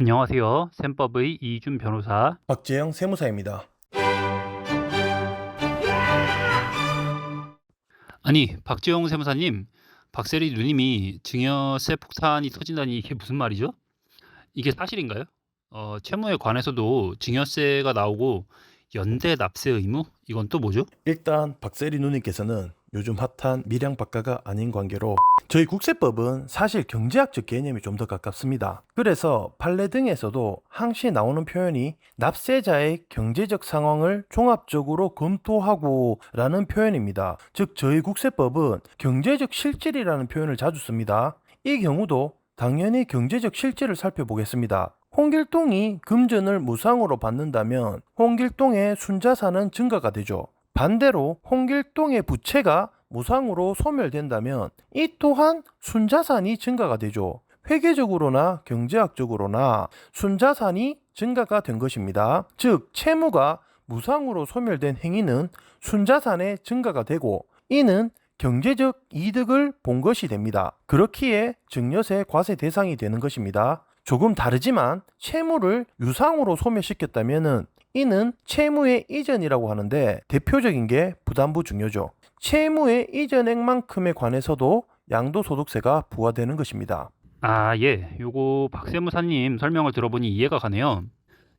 안녕하세요. 셈법의 이준 변호사. 박재영 세무사입니다. 아니, 박지영 세무사님, 박세리 누님이 증여세 폭탄이 터진다니 이게 무슨 말이죠? 이게 사실인가요? 채무에 관해서도 증여세가 나오고 연대 납세 의무? 이건 또 뭐죠? 일단 박세리 누님께서는 요즘 핫한 밀양박가가 아닌 관계로 저희 국세법은 사실 경제학적 개념이 좀 더 가깝습니다. 그래서 판례 등에서도 항시 나오는 표현이 납세자의 경제적 상황을 종합적으로 검토하고 라는 표현입니다. 즉 저희 국세법은 경제적 실질이라는 표현을 자주 씁니다. 이 경우도 당연히 경제적 실질을 살펴보겠습니다. 홍길동이 금전을 무상으로 받는다면 홍길동의 순자산은 증가가 되죠. 반대로 홍길동의 부채가 무상으로 소멸된다면 이 또한 순자산이 증가가 되죠. 회계적으로나 경제학적으로나 순자산이 증가가 된 것입니다. 즉 채무가 무상으로 소멸된 행위는 순자산의 증가가 되고 이는 경제적 이득을 본 것이 됩니다. 그렇기에 증여세 과세 대상이 되는 것입니다. 조금 다르지만 채무를 유상으로 소멸시켰다면 이는 채무의 이전이라고 하는데 대표적인 게 부담부 증여죠. 채무의 이전액만큼에 관해서도 양도소득세가 부과되는 것입니다. 아, 예. 요거 박세무사님 설명을 들어보니 이해가 가네요.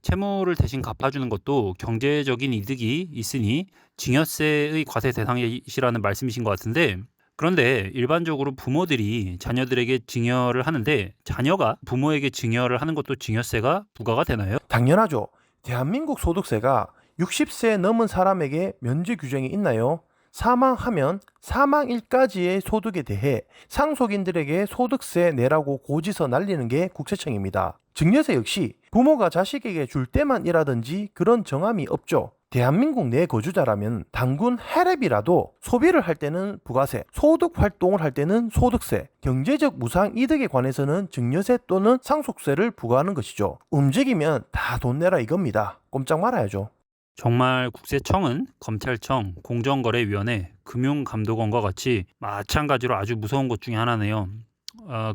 채무를 대신 갚아주는 것도 경제적인 이득이 있으니 증여세의 과세 대상이시라는 말씀이신 것 같은데, 그런데 일반적으로 부모들이 자녀들에게 증여를 하는데 자녀가 부모에게 증여를 하는 것도 증여세가 부과가 되나요? 당연하죠. 대한민국 소득세가 60세 넘은 사람에게 면제 규정이 있나요? 사망하면 사망일까지의 소득에 대해 상속인들에게 소득세 내라고 고지서 날리는 게 국세청입니다. 증여세 역시 부모가 자식에게 줄 때만이라든지 그런 정함이 없죠. 대한민국 내 거주자라면 단군 해랩이라도 소비를 할 때는 부가세, 소득 활동을 할 때는 소득세, 경제적 무상 이득에 관해서는 증여세 또는 상속세를 부과하는 것이죠. 움직이면 다 돈 내라 이겁니다. 꼼짝 말아야죠. 정말 국세청은 검찰청, 공정거래위원회, 금융감독원과 같이 마찬가지로 아주 무서운 것 중에 하나네요.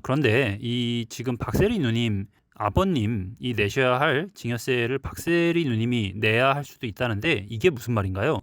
그런데 이 지금 박세리 누님 아버님이 내셔야 할 증여세를 박세리 누님이 내야 할 수도 있다는데 이게 무슨 말인가요?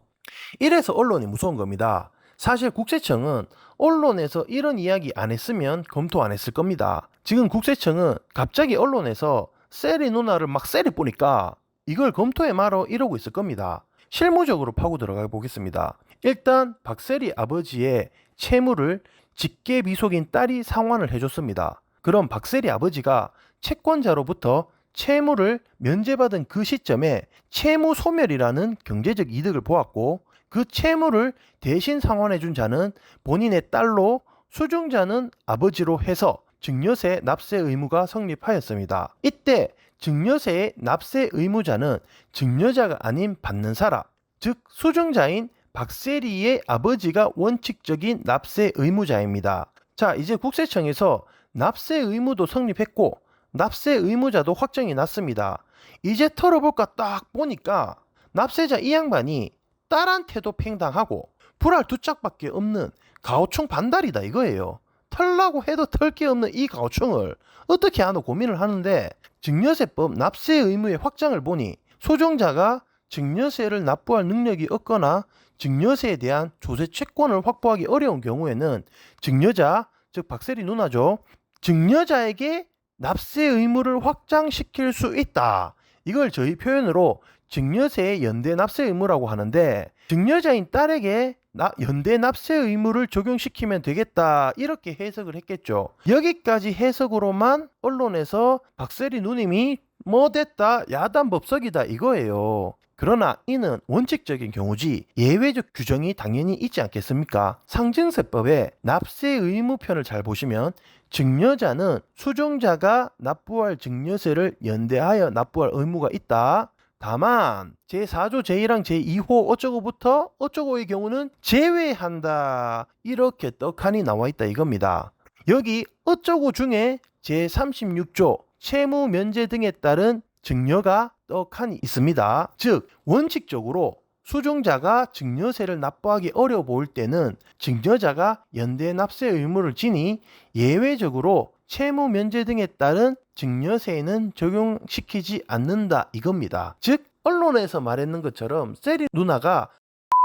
이래서 언론이 무서운 겁니다. 사실 국세청은 언론에서 이런 이야기 안 했으면 검토 안 했을 겁니다. 지금 국세청은 갑자기 언론에서 세리 누나를 막 세리 보니까 이걸 검토해 말어 이러고 있을 겁니다. 실무적으로 파고 들어가 보겠습니다. 일단 박세리 아버지의 채무를 직계 비속인 딸이 상환을 해줬습니다. 그럼 박세리 아버지가 채권자로부터 채무를 면제받은 그 시점에 채무 소멸이라는 경제적 이득을 보았고 그 채무를 대신 상환해준 자는 본인의 딸로 수중자는 아버지로 해서 증여세 납세 의무가 성립하였습니다. 이때 증여세의 납세 의무자는 증여자가 아닌 받는 사람, 즉 수중자인 박세리의 아버지가 원칙적인 납세 의무자입니다. 자, 이제 국세청에서 납세 의무도 성립했고 납세 의무자도 확정이 났습니다. 이제 털어볼까 딱 보니까 납세자 이 양반이 딸한테도 팽당하고 불알 두 짝밖에 없는 가오충 반달이다 이거예요. 털라고 해도 털 게 없는 이 가오충을 어떻게 하나 고민을 하는데 증여세법 납세 의무의 확장을 보니 소정자가 증여세를 납부할 능력이 없거나 증여세에 대한 조세 채권을 확보하기 어려운 경우에는 증여자, 즉 박세리 누나죠. 증여자에게 납세 의무를 확장시킬 수 있다. 이걸 저희 표현으로 증여세의 연대 납세 의무라고 하는데 증여자인 딸에게 연대 납세 의무를 적용시키면 되겠다 이렇게 해석을 했겠죠. 여기까지 해석으로만 언론에서 박세리 누님이 뭐 됐다 야단 법석이다 이거예요. 그러나 이는 원칙적인 경우지 예외적 규정이 당연히 있지 않겠습니까? 상증세법의 납세 의무편을 잘 보시면 증여자는 수종자가 납부할 증여세를 연대하여 납부할 의무가 있다. 다만 제4조 제1항 제2호 어쩌고부터 어쩌고의 경우는 제외한다. 이렇게 떡하니 나와 있다 이겁니다. 여기 어쩌고 중에 제36조 채무 면제 등에 따른 증여가 떡하니 있습니다. 즉 원칙적으로 수종자가 증여세를 납부하기 어려워 보일 때는 증여자가 연대 납세 의무를 지니 예외적으로 채무 면제 등에 따른 증여세에는 적용시키지 않는다 이겁니다. 즉 언론에서 말했는 것처럼 세리 누나가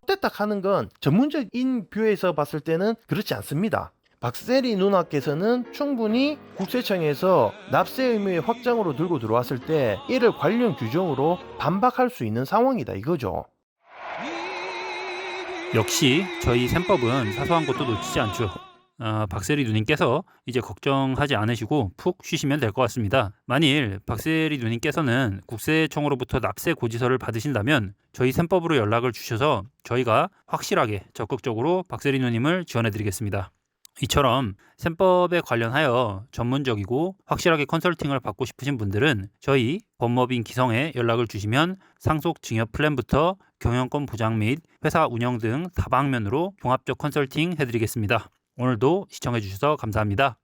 됐다 하는 건 전문적인 뷰에서 봤을 때는 그렇지 않습니다. 박세리 누나께서는 충분히 국세청에서 납세 의무의 확장으로 들고 들어왔을 때 이를 관련 규정으로 반박할 수 있는 상황이다 이거죠. 역시 저희 셈법은 사소한 것도 놓치지 않죠. 박세리 누님께서 이제 걱정하지 않으시고 푹 쉬시면 될 것 같습니다. 만일 박세리 누님께서는 국세청으로부터 납세 고지서를 받으신다면 저희 셈법으로 연락을 주셔서 저희가 확실하게 적극적으로 박세리 누님을 지원해 드리겠습니다. 이처럼 셈법에 관련하여 전문적이고 확실하게 컨설팅을 받고 싶으신 분들은 저희 법무법인 기성에 연락을 주시면 상속 증여 플랜부터 경영권 보장 및 회사 운영 등 다방면으로 종합적 컨설팅 해드리겠습니다. 오늘도 시청해 주셔서 감사합니다.